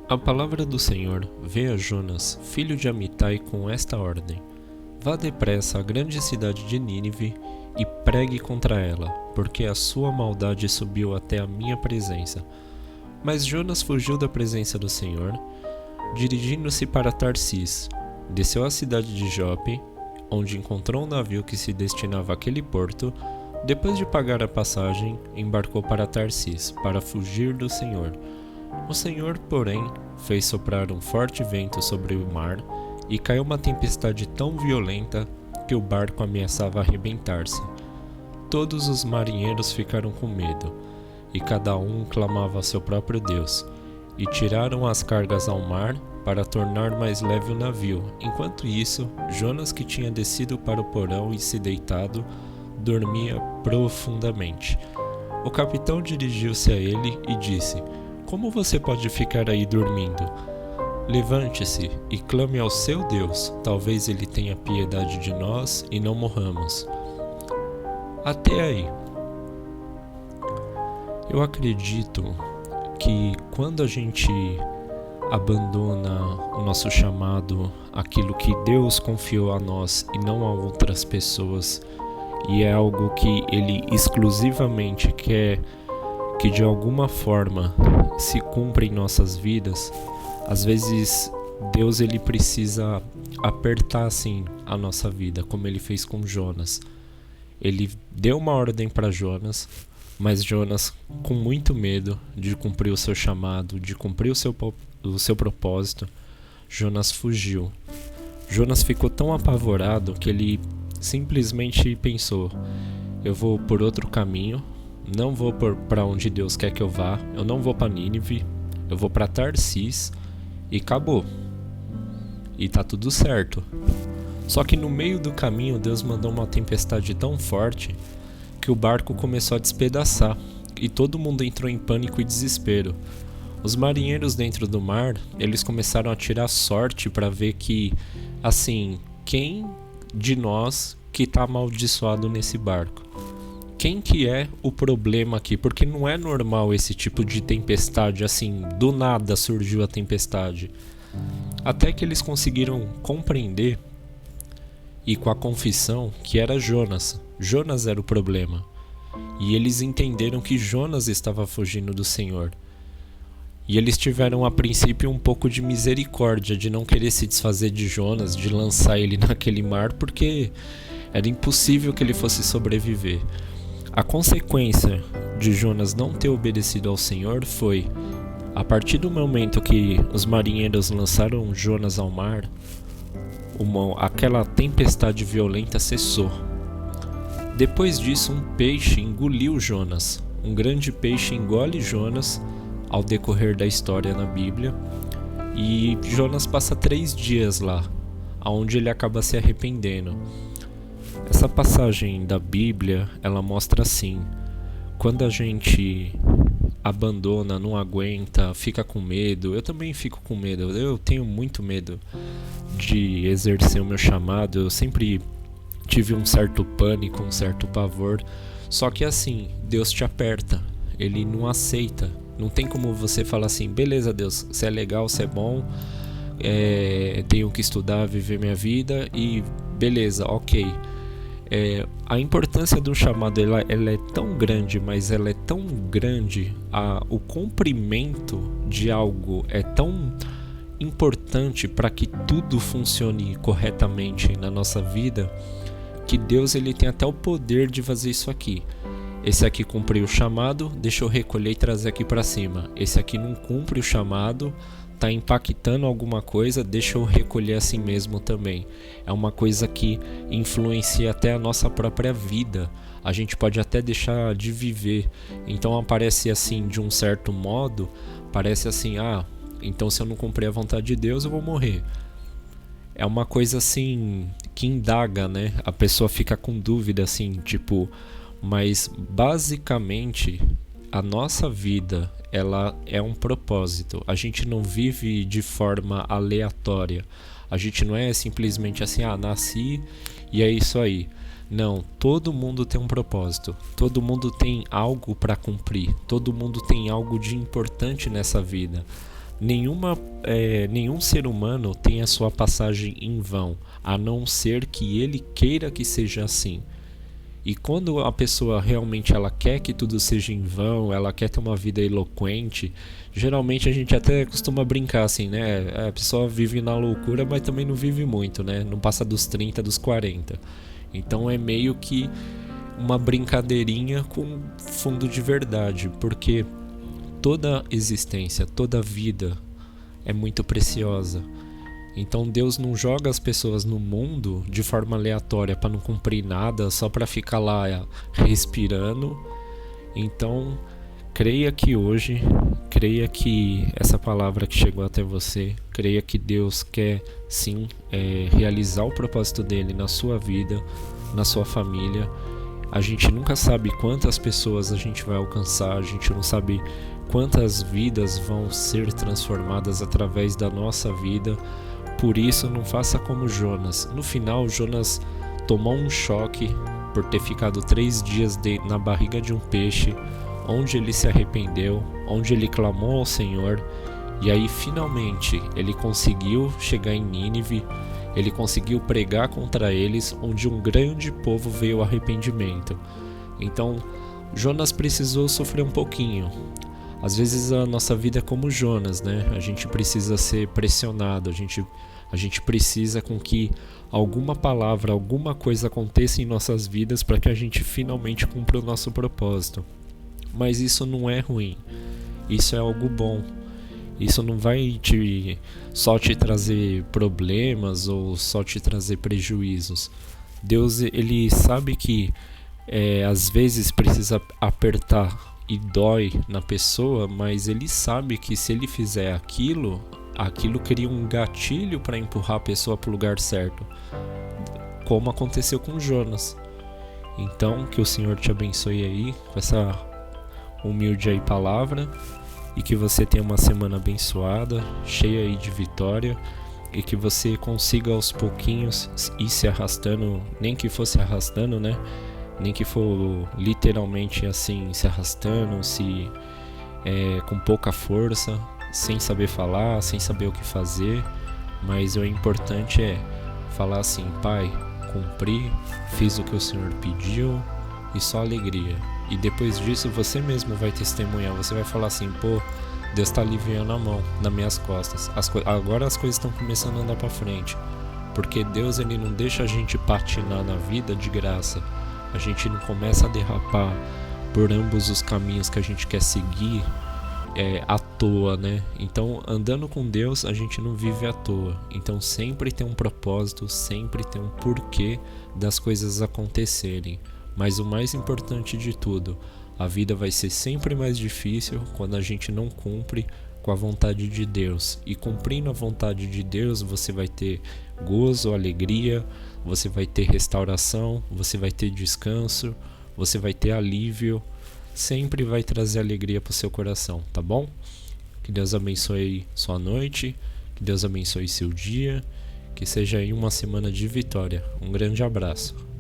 A palavra do Senhor veio a Jonas, filho de Amitai, com esta ordem: Vá depressa à grande cidade de Nínive e pregue contra ela, porque a sua maldade subiu até a minha presença. Mas Jonas fugiu da presença do Senhor, dirigindo-se para Tarsis. Desceu à cidade de Jope, onde encontrou um navio que se destinava àquele porto. Depois de pagar a passagem, embarcou para Tarsis, para fugir do Senhor. O Senhor, porém, fez soprar um forte vento sobre o mar, e caiu uma tempestade tão violenta que o barco ameaçava arrebentar-se. Todos os marinheiros ficaram com medo, e cada um clamava a seu próprio Deus, e tiraram as cargas ao mar para tornar mais leve o navio. Enquanto isso, Jonas, que tinha descido para o porão e se deitado, dormia profundamente. O capitão dirigiu-se a ele e disse: Como você pode ficar aí dormindo? Levante-se e clame ao seu Deus, talvez ele tenha piedade de nós e não morramos. Até aí. Eu acredito que quando a gente abandona o nosso chamado, aquilo que Deus confiou a nós e não a outras pessoas, e é algo que Ele exclusivamente quer que de alguma forma se cumpra em nossas vidas, às vezes Deus ele precisa apertar assim a nossa vida, como Ele fez com Jonas. Ele deu uma ordem para Jonas, mas Jonas, com muito medo de cumprir o seu chamado, de cumprir o seu propósito, Jonas fugiu. Jonas ficou tão apavorado que ele simplesmente pensou: eu vou por outro caminho, não vou para onde Deus quer que eu vá, eu não vou para Nínive, eu vou para Tarsis e acabou. E tá tudo certo. Só que no meio do caminho Deus mandou uma tempestade tão forte que o barco começou a despedaçar e todo mundo entrou em pânico e desespero. Os marinheiros dentro do mar, eles começaram a tirar sorte para ver que, assim, quem de nós que tá amaldiçoado nesse barco? Quem que é o problema aqui? Porque não é normal esse tipo de tempestade, assim, do nada surgiu a tempestade. Até que eles conseguiram compreender, e com a confissão, que era Jonas. Jonas era o problema. E eles entenderam que Jonas estava fugindo do Senhor. E eles tiveram a princípio um pouco de misericórdia, de não querer se desfazer de Jonas, de lançar ele naquele mar, porque era impossível que ele fosse sobreviver. A consequência de Jonas não ter obedecido ao Senhor foi, a partir do momento que os marinheiros lançaram Jonas ao mar, aquela tempestade violenta cessou. Depois disso, um peixe engoliu Jonas. Um grande peixe engole Jonas ao decorrer da história na Bíblia, e Jonas passa 3 dias lá, onde ele acaba se arrependendo. Essa passagem da Bíblia, ela mostra assim: quando a gente abandona, não aguenta, fica com medo. Eu também fico com medo, eu tenho muito medo de exercer o meu chamado. Eu sempre tive um certo pânico, um certo pavor. Só que assim, Deus te aperta, Ele não aceita. Não tem como você falar assim: beleza Deus, você é legal, você é bom, tenho que estudar, viver minha vida e beleza, ok. A importância do chamado ela é tão grande, mas ela é tão grande, o cumprimento de algo é tão importante para que tudo funcione corretamente na nossa vida, que Deus ele tem até o poder de fazer isso aqui. Esse aqui cumpriu o chamado, deixa eu recolher e trazer aqui para cima. Esse aqui não cumpre o chamado, tá impactando alguma coisa, deixa eu recolher assim mesmo também. É uma coisa que influencia até a nossa própria vida. A gente pode até deixar de viver. Então aparece assim, de um certo modo, parece assim: então se eu não cumprir a vontade de Deus eu vou morrer. É uma coisa assim que indaga, né? A pessoa fica com dúvida assim, tipo, mas basicamente a nossa vida, ela é um propósito. A gente não vive de forma aleatória. A gente não é simplesmente assim: nasci e é isso aí. Não, todo mundo tem um propósito. Todo mundo tem algo para cumprir. Todo mundo tem algo de importante nessa vida. Nenhum ser humano tem a sua passagem em vão, a não ser que ele queira que seja assim. E quando a pessoa realmente ela quer que tudo seja em vão, ela quer ter uma vida eloquente, geralmente a gente até costuma brincar assim, né? A pessoa vive na loucura, mas também não vive muito, né? Não passa dos 30, dos 40. Então é meio que uma brincadeirinha com fundo de verdade, porque toda existência, toda vida é muito preciosa. Então Deus não joga as pessoas no mundo de forma aleatória para não cumprir nada, só para ficar lá respirando. Então, creia que hoje, creia que essa palavra que chegou até você, creia que Deus quer sim realizar o propósito dele na sua vida, na sua família. A gente nunca sabe quantas pessoas a gente vai alcançar, a gente não sabe quantas vidas vão ser transformadas através da nossa vida. Por isso, não faça como Jonas. No final, Jonas tomou um choque por ter ficado 3 dias na barriga de um peixe, onde ele se arrependeu, onde ele clamou ao Senhor, e aí finalmente ele conseguiu chegar em Nínive, ele conseguiu pregar contra eles, onde um grande povo veio ao arrependimento. Então, Jonas precisou sofrer um pouquinho. Às vezes a nossa vida é como Jonas, né? A gente precisa ser pressionado, a gente precisa com que alguma palavra, alguma coisa aconteça em nossas vidas para que a gente finalmente cumpra o nosso propósito. Mas isso não é ruim, isso é algo bom. Isso não vai só te trazer problemas ou só te trazer prejuízos. Deus, ele sabe que às vezes precisa apertar e dói na pessoa, mas ele sabe que se ele fizer aquilo cria um gatilho para empurrar a pessoa para o lugar certo, como aconteceu com Jonas. Então, que o Senhor te abençoe aí com essa humilde aí palavra, e que você tenha uma semana abençoada, cheia aí de vitória, e que você consiga aos pouquinhos ir se arrastando, nem que fosse arrastando, né? Nem que for literalmente assim, se arrastando, com pouca força, sem saber falar, sem saber o que fazer, mas o importante é falar assim: Pai, cumpri, fiz o que o Senhor pediu, e só alegria. E depois disso você mesmo vai testemunhar, você vai falar assim: pô, Deus está aliviando a mão nas minhas costas, agora as coisas estão começando a andar para frente, porque Deus, ele não deixa a gente patinar na vida de graça. A gente não começa a derrapar por ambos os caminhos que a gente quer seguir à toa, né? Então, andando com Deus, a gente não vive à toa. Então, sempre tem um propósito, sempre tem um porquê das coisas acontecerem. Mas o mais importante de tudo, a vida vai ser sempre mais difícil quando a gente não cumpre com a vontade de Deus. E cumprindo a vontade de Deus, você vai ter gozo, alegria, você vai ter restauração, você vai ter descanso, você vai ter alívio. Sempre vai trazer alegria para o seu coração, tá bom? Que Deus abençoe sua noite, que Deus abençoe seu dia, que seja aí uma semana de vitória. Um grande abraço.